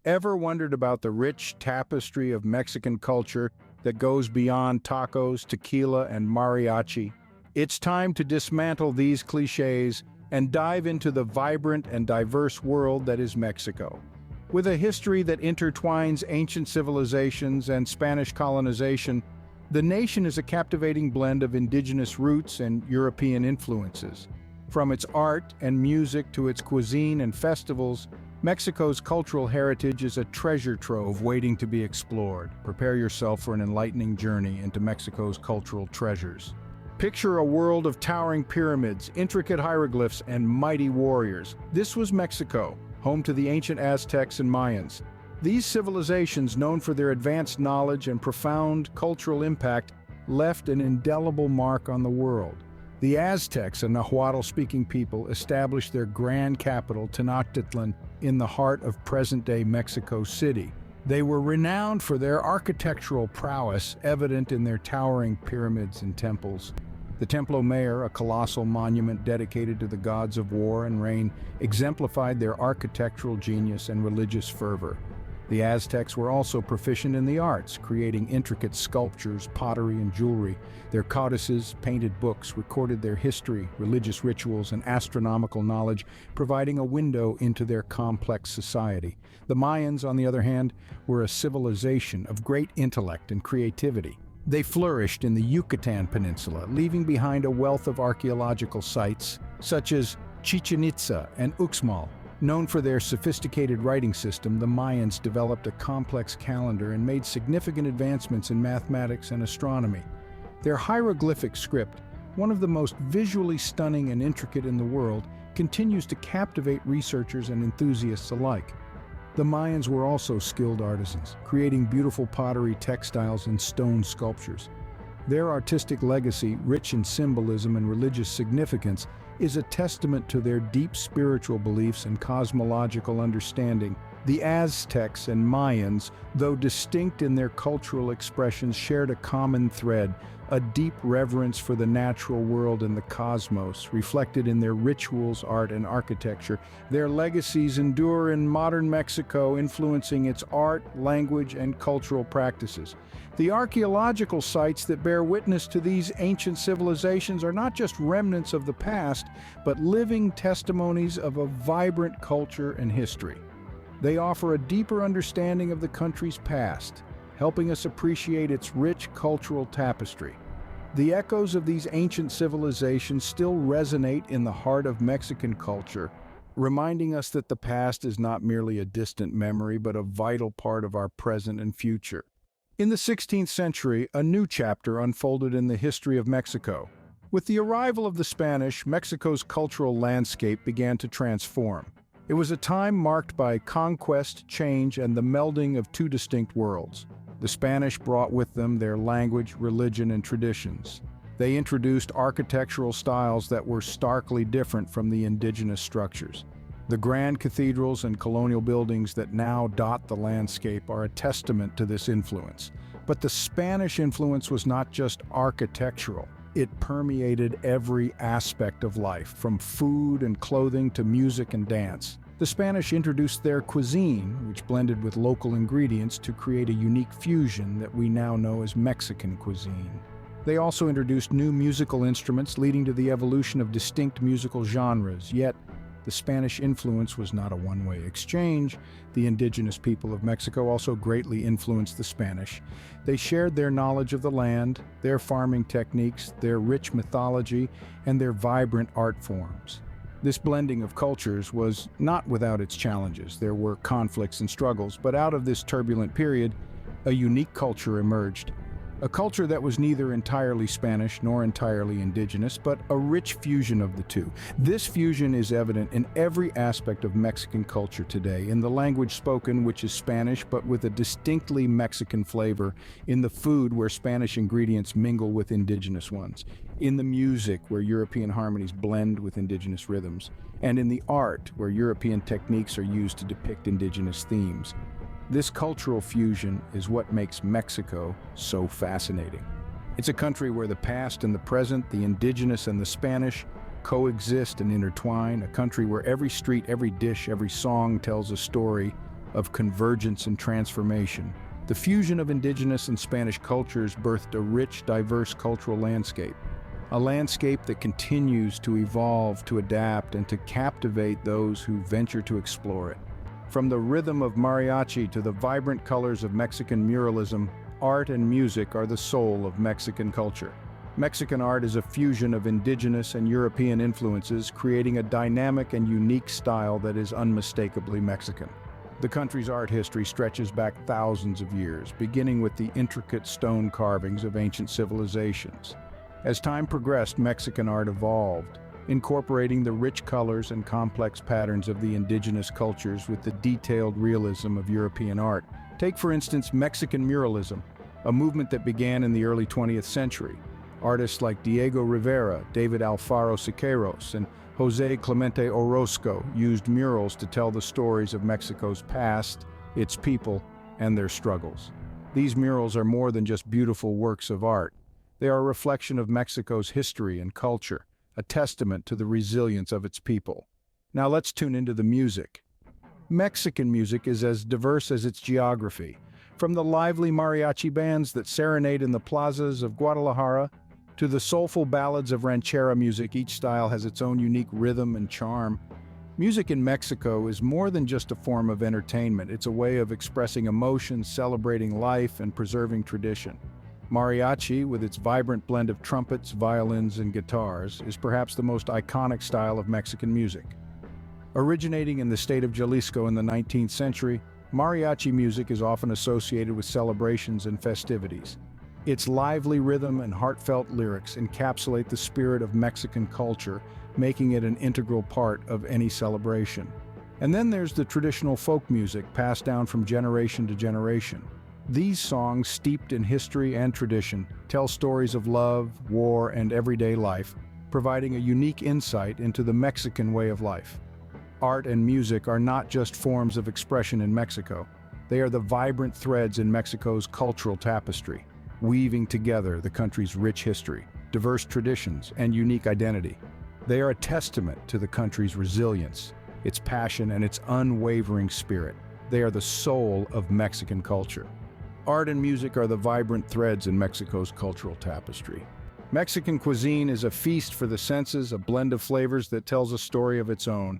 Ever wondered about the rich tapestry of Mexican culture that goes beyond tacos, tequila, and mariachi? It's time to dismantle these cliches and dive into the vibrant and diverse world that is Mexico. With a history that intertwines ancient civilizations and Spanish colonization, the nation is a captivating blend of indigenous roots and European influences. From its art and music to its cuisine and festivals, Mexico's cultural heritage is a treasure trove waiting to be explored. Prepare yourself for an enlightening journey into Mexico's cultural treasures. Picture a world of towering pyramids, intricate hieroglyphs, and mighty warriors. This was Mexico, home to the ancient Aztecs and Mayans. These civilizations, known for their advanced knowledge and profound cultural impact, left an indelible mark on the world. The Aztecs, a Nahuatl-speaking people, established their grand capital, Tenochtitlan, in the heart of present-day Mexico City. They were renowned for their architectural prowess, evident in their towering pyramids and temples. The Templo Mayor, a colossal monument dedicated to the gods of war and rain, exemplified their architectural genius and religious fervor. The Aztecs were also proficient in the arts, creating intricate sculptures, pottery, and jewelry. Their codices, painted books, recorded their history, religious rituals, and astronomical knowledge, providing a window into their complex society. The Mayans, on the other hand, were a civilization of great intellect and creativity. They flourished in the Yucatan Peninsula, leaving behind a wealth of archaeological sites, such as Chichen Itza and Uxmal. Known for their sophisticated writing system, the Mayans developed a complex calendar and made significant advancements in mathematics and astronomy. Their hieroglyphic script, one of the most visually stunning and intricate in the world, continues to captivate researchers and enthusiasts alike. The Mayans were also skilled artisans, creating beautiful pottery, textiles, and stone sculptures. Their artistic legacy, rich in symbolism and religious significance, is a testament to their deep spiritual beliefs and cosmological understanding. The Aztecs and Mayans, though distinct in their cultural expressions, shared a common thread, a deep reverence for the natural world and the cosmos, reflected in their rituals, art, and architecture. Their legacies endure in modern Mexico, influencing its art, language, and cultural practices. The archaeological sites that bear witness to these ancient civilizations are not just remnants of the past, but living testimonies of a vibrant culture and history. They offer a deeper understanding of the country's past, helping us appreciate its rich cultural tapestry. The echoes of these ancient civilizations still resonate in the heart of Mexican culture, reminding us that the past is not merely a distant memory, but a vital part of our present and future. In the 16th century, a new chapter unfolded in the history of Mexico. With the arrival of the Spanish, Mexico's cultural landscape began to transform. It was a time marked by conquest, change, and the melding of two distinct worlds. The Spanish brought with them their language, religion, and traditions. They introduced architectural styles that were starkly different from the indigenous structures. The grand cathedrals and colonial buildings that now dot the landscape are a testament to this influence. But the Spanish influence was not just architectural. It permeated every aspect of life, from food and clothing to music and dance. The Spanish introduced their cuisine, which blended with local ingredients to create a unique fusion that we now know as Mexican cuisine. They also introduced new musical instruments, leading to the evolution of distinct musical genres. Yet, the Spanish influence was not a one-way exchange. The indigenous people of Mexico also greatly influenced the Spanish. They shared their knowledge of the land, their farming techniques, their rich mythology, and their vibrant art forms. This blending of cultures was not without its challenges. There were conflicts and struggles, but out of this turbulent period, a unique culture emerged. A culture that was neither entirely Spanish nor entirely indigenous, but a rich fusion of the two. This fusion is evident in every aspect of Mexican culture today, in the language spoken, which is Spanish, but with a distinctly Mexican flavor, in the food, where Spanish ingredients mingle with indigenous ones, in the music, where European harmonies blend with indigenous rhythms, and in the art, where European techniques are used to depict indigenous themes. This cultural fusion is what makes Mexico so fascinating. It's a country where the past and the present, the indigenous and the Spanish, coexist and intertwine, a country where every street, every dish, every song tells a story, of convergence and transformation. The fusion of indigenous and Spanish cultures birthed a rich, diverse cultural landscape. A landscape that continues to evolve, to adapt, and to captivate those who venture to explore it. From the rhythm of mariachi to the vibrant colors of Mexican muralism, art and music are the soul of Mexican culture. Mexican art is a fusion of indigenous and European influences, creating a dynamic and unique style that is unmistakably Mexican. The country's art history stretches back thousands of years, beginning with the intricate stone carvings of ancient civilizations. As time progressed, Mexican art evolved, incorporating the rich colors and complex patterns of the indigenous cultures with the detailed realism of European art. Take, for instance, Mexican muralism, a movement that began in the early 20th century. Artists like Diego Rivera, David Alfaro Siqueiros, and José Clemente Orozco used murals to tell the stories of Mexico's past, its people, and their struggles. These murals are more than just beautiful works of art. They are a reflection of Mexico's history and culture, a testament to the resilience of its people. Now let's tune into the music. Mexican music is as diverse as its geography. From the lively mariachi bands that serenade in the plazas of Guadalajara to the soulful ballads of ranchera music, each style has its own unique rhythm and charm. Music in Mexico is more than just a form of entertainment. It's a way of expressing emotion, celebrating life, and preserving tradition. Mariachi, with its vibrant blend of trumpets, violins, and guitars, is perhaps the most iconic style of Mexican music. Originating in the state of Jalisco in the 19th century, mariachi music is often associated with celebrations and festivities. Its lively rhythm and heartfelt lyrics encapsulate the spirit of Mexican culture, making it an integral part of any celebration. And then there's the traditional folk music passed down from generation to generation. These songs, steeped in history and tradition, tell stories of love, war, and everyday life, providing a unique insight into the Mexican way of life. Art and music are not just forms of expression in Mexico. They are the vibrant threads in Mexico's cultural tapestry, weaving together the country's rich history, diverse traditions, and unique identity. They are a testament to the country's resilience, its passion, and its unwavering spirit. They are the soul of Mexican culture. Art and music are the vibrant threads in Mexico's cultural tapestry. Mexican cuisine is a feast for the senses, a blend of flavors that tells a story of its own.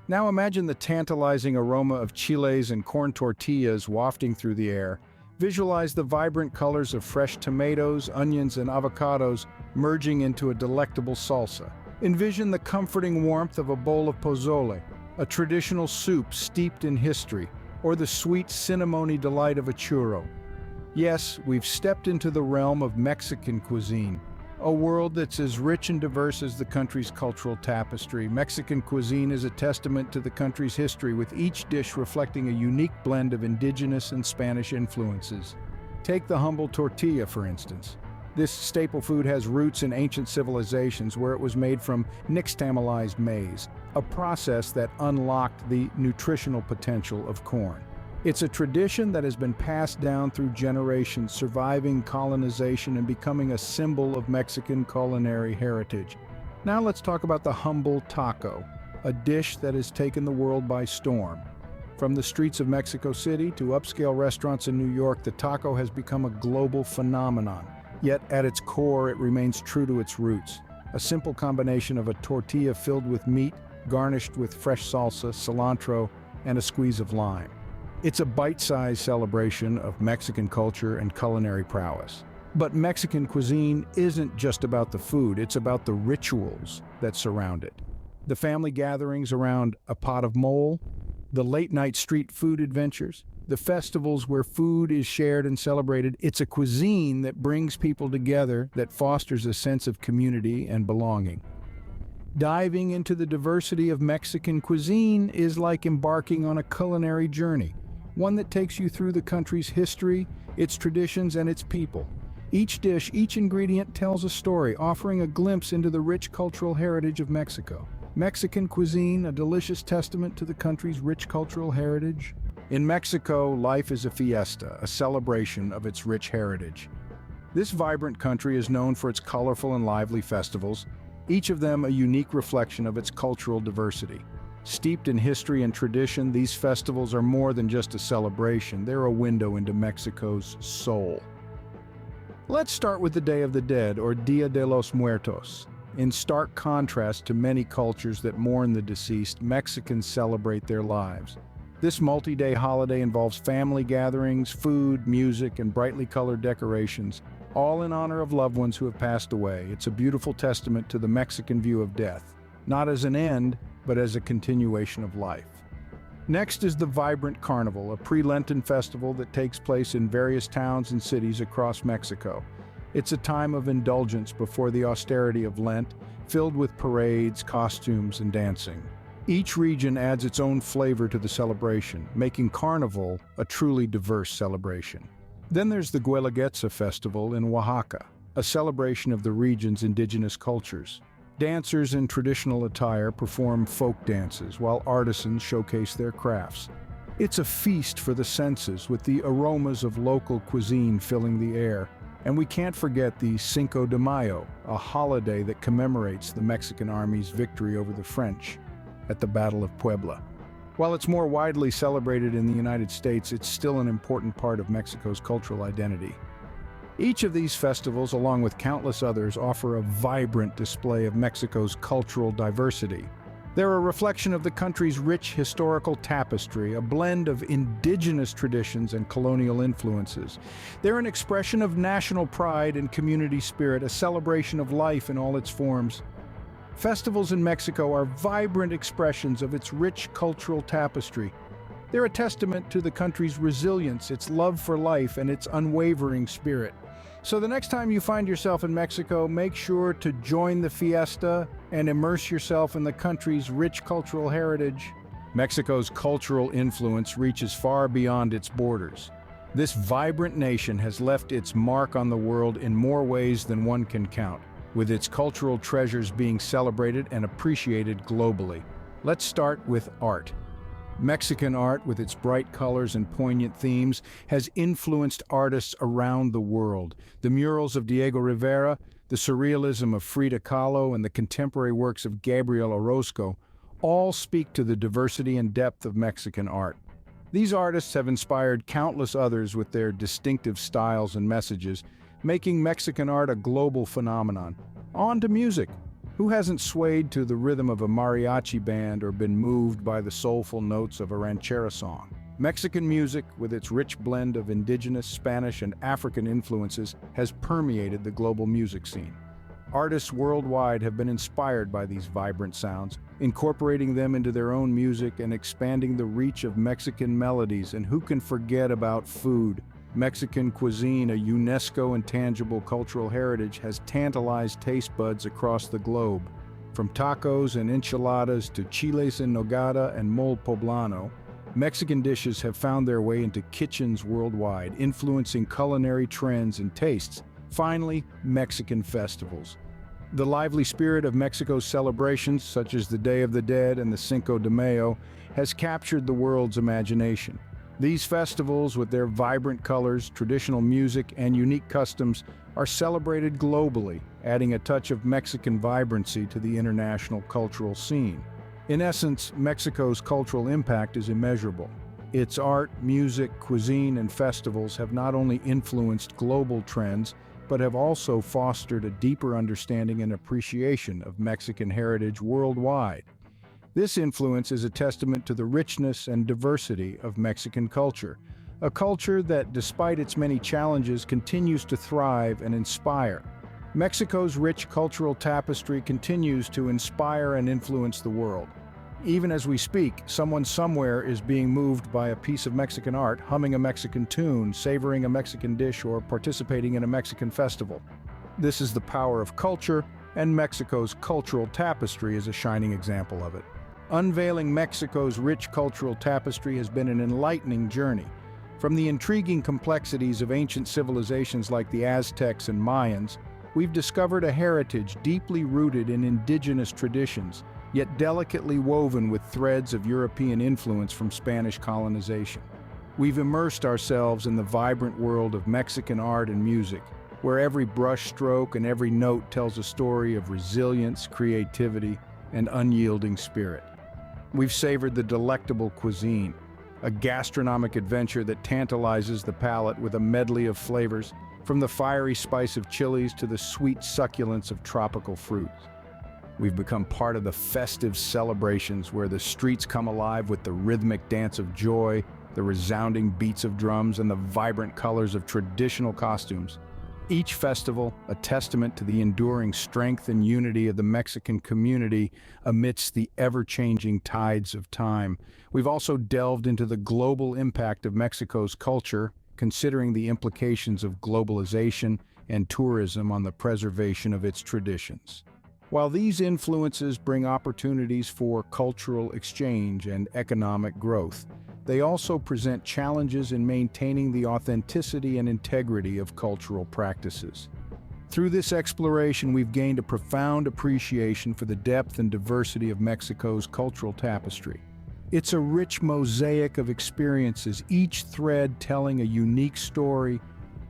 Now imagine the tantalizing aroma of chiles and corn tortillas wafting through the air. Visualize the vibrant colors of fresh tomatoes, onions, and avocados merging into a delectable salsa. Envision the comforting warmth of a bowl of pozole, a traditional soup steeped in history, or the sweet cinnamony delight of a churro. Yes, we've stepped into the realm of Mexican cuisine, a world that's as rich and diverse as the country's cultural tapestry. Mexican cuisine is a testament to the country's history, with each dish reflecting a unique blend of indigenous and Spanish influences. Take the humble tortilla, for instance. This staple food has roots in ancient civilizations where it was made from nixtamalized maize, a process that unlocked the nutritional potential of corn. It's a tradition that has been passed down through generations, surviving colonization and becoming a symbol of Mexican culinary heritage. Now let's talk about the humble taco, a dish that has taken the world by storm. From the streets of Mexico City to upscale restaurants in New York, the taco has become a global phenomenon. Yet at its core, it remains true to its roots. A simple combination of a tortilla filled with meat, garnished with fresh salsa, cilantro, and a squeeze of lime. It's a bite-sized celebration of Mexican culture and culinary prowess. But Mexican cuisine isn't just about the food, it's about the rituals that surround it. The family gatherings around a pot of mole, the late-night street food adventures, the festivals where food is shared and celebrated. It's a cuisine that brings people together, that fosters a sense of community and belonging. Diving into the diversity of Mexican cuisine is like embarking on a culinary journey, one that takes you through the country's history, its traditions, and its people. Each dish, each ingredient tells a story, offering a glimpse into the rich cultural heritage of Mexico. Mexican cuisine, a delicious testament to the country's rich cultural heritage. In Mexico, life is a fiesta, a celebration of its rich heritage. This vibrant country is known for its colorful and lively festivals, each of them a unique reflection of its cultural diversity. Steeped in history and tradition, these festivals are more than just a celebration. They're a window into Mexico's soul. Let's start with the Day of the Dead, or Dia de los Muertos. In stark contrast to many cultures that mourn the deceased, Mexicans celebrate their lives. This multi-day holiday involves family gatherings, food, music, and brightly colored decorations, all in honor of loved ones who have passed away. It's a beautiful testament to the Mexican view of death, not as an end, but as a continuation of life. Next is the vibrant Carnival, a pre-Lenten festival that takes place in various towns and cities across Mexico. It's a time of indulgence before the austerity of Lent, filled with parades, costumes, and dancing. Each region adds its own flavor to the celebration, making Carnival a truly diverse celebration. Then there's the Guelaguetza Festival in Oaxaca, a celebration of the region's indigenous cultures. Dancers in traditional attire perform folk dances, while artisans showcase their crafts. It's a feast for the senses, with the aromas of local cuisine filling the air. And we can't forget the Cinco de Mayo, a holiday that commemorates the Mexican army's victory over the French at the Battle of Puebla. While it's more widely celebrated in the United States, it's still an important part of Mexico's cultural identity. Each of these festivals, along with countless others, offer a vibrant display of Mexico's cultural diversity. They're a reflection of the country's rich historical tapestry, a blend of indigenous traditions and colonial influences. They're an expression of national pride and community spirit, a celebration of life in all its forms. Festivals in Mexico are vibrant expressions of its rich cultural tapestry. They're a testament to the country's resilience, its love for life, and its unwavering spirit. So the next time you find yourself in Mexico, make sure to join the fiesta and immerse yourself in the country's rich cultural heritage. Mexico's cultural influence reaches far beyond its borders. This vibrant nation has left its mark on the world in more ways than one can count, with its cultural treasures being celebrated and appreciated globally. Let's start with art. Mexican art, with its bright colors and poignant themes, has influenced artists around the world. The murals of Diego Rivera, the surrealism of Frida Kahlo, and the contemporary works of Gabriel Orozco all speak to the diversity and depth of Mexican art. These artists have inspired countless others with their distinctive styles and messages, making Mexican art a global phenomenon. On to music. Who hasn't swayed to the rhythm of a mariachi band or been moved by the soulful notes of a ranchera song? Mexican music, with its rich blend of indigenous, Spanish, and African influences, has permeated the global music scene. Artists worldwide have been inspired by these vibrant sounds, incorporating them into their own music and expanding the reach of Mexican melodies. And who can forget about food? Mexican cuisine, a UNESCO intangible cultural heritage, has tantalized taste buds across the globe. From tacos and enchiladas to chiles en nogada and mole poblano, Mexican dishes have found their way into kitchens worldwide, influencing culinary trends and tastes. Finally, Mexican festivals. The lively spirit of Mexico's celebrations, such as the Day of the Dead and the Cinco de Mayo, has captured the world's imagination. These festivals, with their vibrant colors, traditional music, and unique customs, are celebrated globally, adding a touch of Mexican vibrancy to the international cultural scene. In essence, Mexico's cultural impact is immeasurable. Its art, music, cuisine, and festivals have not only influenced global trends, but have also fostered a deeper understanding and appreciation of Mexican heritage worldwide. This influence is a testament to the richness and diversity of Mexican culture, a culture that, despite its many challenges, continues to thrive and inspire. Mexico's rich cultural tapestry continues to inspire and influence the world. Even as we speak, someone somewhere is being moved by a piece of Mexican art, humming a Mexican tune, savoring a Mexican dish, or participating in a Mexican festival. This is the power of culture, and Mexico's cultural tapestry is a shining example of it. Unveiling Mexico's rich cultural tapestry has been an enlightening journey. From the intriguing complexities of ancient civilizations like the Aztecs and Mayans, we've discovered a heritage deeply rooted in indigenous traditions, yet delicately woven with threads of European influence from Spanish colonization. We've immersed ourselves in the vibrant world of Mexican art and music, where every brushstroke and every note tells a story of resilience, creativity, and unyielding spirit. We've savored the Delectable Cuisine, a gastronomic adventure that tantalizes the palate with a medley of flavors, from the fiery spice of chilies to the sweet succulence of tropical fruits. We've become part of the festive celebrations where the streets come alive with the rhythmic dance of joy, the resounding beats of drums, and the vibrant colors of traditional costumes. Each festival, a testament to the enduring strength and unity of the Mexican community amidst the ever-changing tides of time. We've also delved into the global impact of Mexico's culture, considering the implications of globalization and tourism on the preservation of its traditions. While these influences bring opportunities for cultural exchange and economic growth, they also present challenges in maintaining the authenticity and integrity of cultural practices. Through this exploration, we've gained a profound appreciation for the depth and diversity of Mexico's cultural tapestry. It's a rich mosaic of experiences, each thread telling a unique story,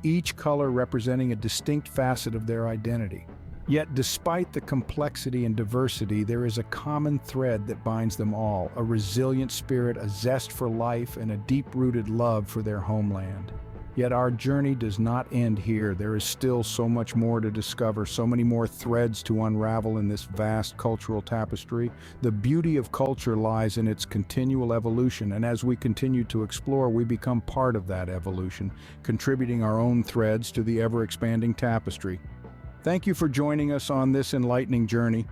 each color representing a distinct facet of their identity. Yet, despite the complexity and diversity, there is a common thread that binds them all: a resilient spirit, a zest for life, and a deep-rooted love for their homeland. Yet our journey does not end here. There is still so much more to discover, so many more threads to unravel in this vast cultural tapestry. The beauty of culture lies in its continual evolution, and as we continue to explore, we become part of that evolution, contributing our own threads to the ever-expanding tapestry. Thank you for joining us on this enlightening journey.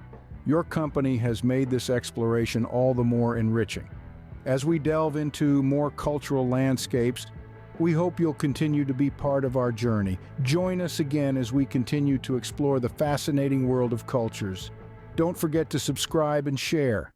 Your company has made this exploration all the more enriching. As we delve into more cultural landscapes, we hope you'll continue to be part of our journey. Join us again as we continue to explore the fascinating world of cultures. Don't forget to subscribe and share.